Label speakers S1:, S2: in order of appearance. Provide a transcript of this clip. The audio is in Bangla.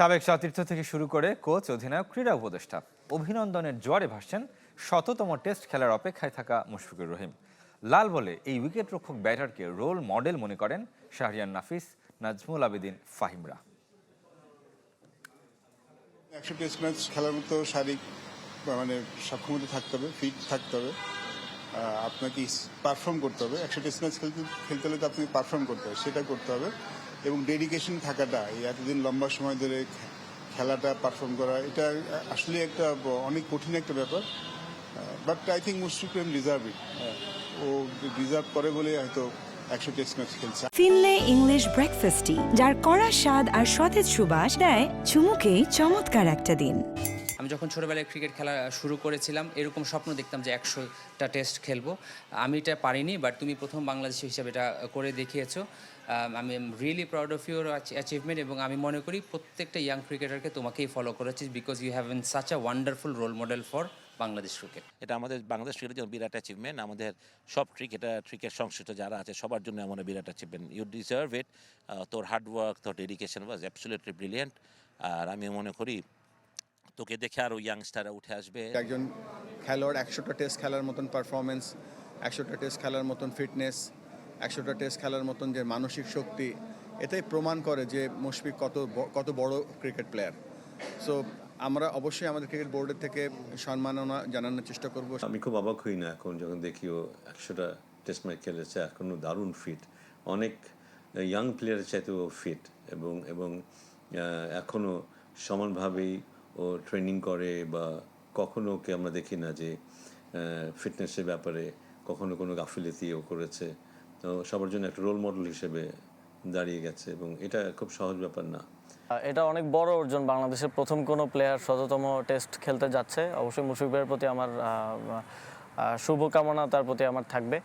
S1: সাবেক সতীর্থ থেকে শুরু করে কোচ, অধিনায়ক, ক্রীড়া উপদেষ্টা অভিনন্দনের জোয়ারে ভাসছেন শততম টেস্ট খেলার অপেক্ষায় থাকা মুশফিকুর রহিম। লাল বলে এই উইকেট রক্ষক ব্যাটারকে রোল মডেল মনে করেন শাহরিয়ার নাফিস, নাজমুল আবেদিন ফাহিমরা।
S2: 100 টেস্ট ম্যাচ খেলার মতো শারীরিক সক্ষমতা থাকতে হবে, ফিট থাকতে হবে, আপনাকে পারফর্ম করতে হবে। 100 টেস্ট ম্যাচ খেলতে হলে তো আপনাকে পারফর্ম করতে হবে, সেটা করতে হবে। এবং ডেডিকেশন থাকাটা, এই এতদিন লম্বা সময় ধরে খেলাটা পারফর্ম করা, এটা আসলে একটা অনেক কঠিন একটা ব্যাপার। But I think Mushfiqur Rahim deserve it. ও ডিজার্ভ করে বলে হয়তো 100 টেস্ট ম্যাচ খেলছে।
S3: ফিনলে ইংলিশ ব্রেকফাস্টটি, যার কড়া স্বাদ আর সতেজ সুবাস দেয় চুমুকে চমৎকার একটা দিন।
S4: আমি যখন ছোটোবেলায় ক্রিকেট খেলা শুরু করেছিলাম, এরকম স্বপ্ন দেখতাম যে 100টা টেস্ট খেলবো। আমি এটা পারিনি, বাট তুমি প্রথম বাংলাদেশি হিসাবে এটা করে দেখিয়েছো। আমি really proud of your achievement, এবং আমি মনে করি প্রত্যেকটা ইয়াং ক্রিকেটারকে তোমাকেই ফলো করেছি, because you have been such a wonderful role model for Bangladesh cricket.
S5: এটা আমাদের বাংলাদেশ ক্রিকেটের জন্য বিরাট অ্যাচিভমেন্ট। আমাদের সব ক্রিকেট সংশ্লিষ্ট যারা আছে সবার জন্য আমাদের বিরাট অ্যাচিভমেন্ট। You deserve it. তোর হার্ডওয়ার্ক, তোর ডেডিকেশন ওয়াজ অ্যাবসলিউটলি ব্রিলিয়েন্ট। আর আমি মনে করি তোকে দেখে আরও ইয়াংস্টাররা উঠে আসবে।
S6: একজন খেলোয়াড় 100টা টেস্ট খেলার মতন পারফরমেন্স, 100টা টেস্ট খেলার মতন ফিটনেস, 100টা টেস্ট খেলার মতন যে মানসিক শক্তি, এটাই প্রমাণ করে যে মুশফিক কত বড় ক্রিকেট প্লেয়ার। সো আমরা অবশ্যই আমাদের ক্রিকেট বোর্ডের থেকে সম্মাননা জানানোর চেষ্টা করব।
S7: আমি খুব অবাক হই না এখন যখন দেখি ও 100টা টেস্ট ম্যাচ খেলেছে, এখনও দারুণ ফিট, অনেক ইয়াং প্লেয়ারের চাইতেও ফিট, এবং এখনও সমানভাবেই ও ট্রেনিং করে, বা কখনো ওকে আমরা দেখি না যে ফিটনেসের ব্যাপারে কখনো কোনো গাফিলতিও করেছে। তো সবার জন্য একটা রোল মডেল হিসেবে দাঁড়িয়ে গেছে, এবং এটা খুব সহজ ব্যাপার না।
S8: এটা অনেক বড় অর্জন। বাংলাদেশের প্রথম কোনো প্লেয়ার শততম টেস্ট খেলতে যাচ্ছে। অবশ্যই মুশফিক ভাইয়ের প্রতি আমার শুভকামনা তার প্রতি আমার থাকবে।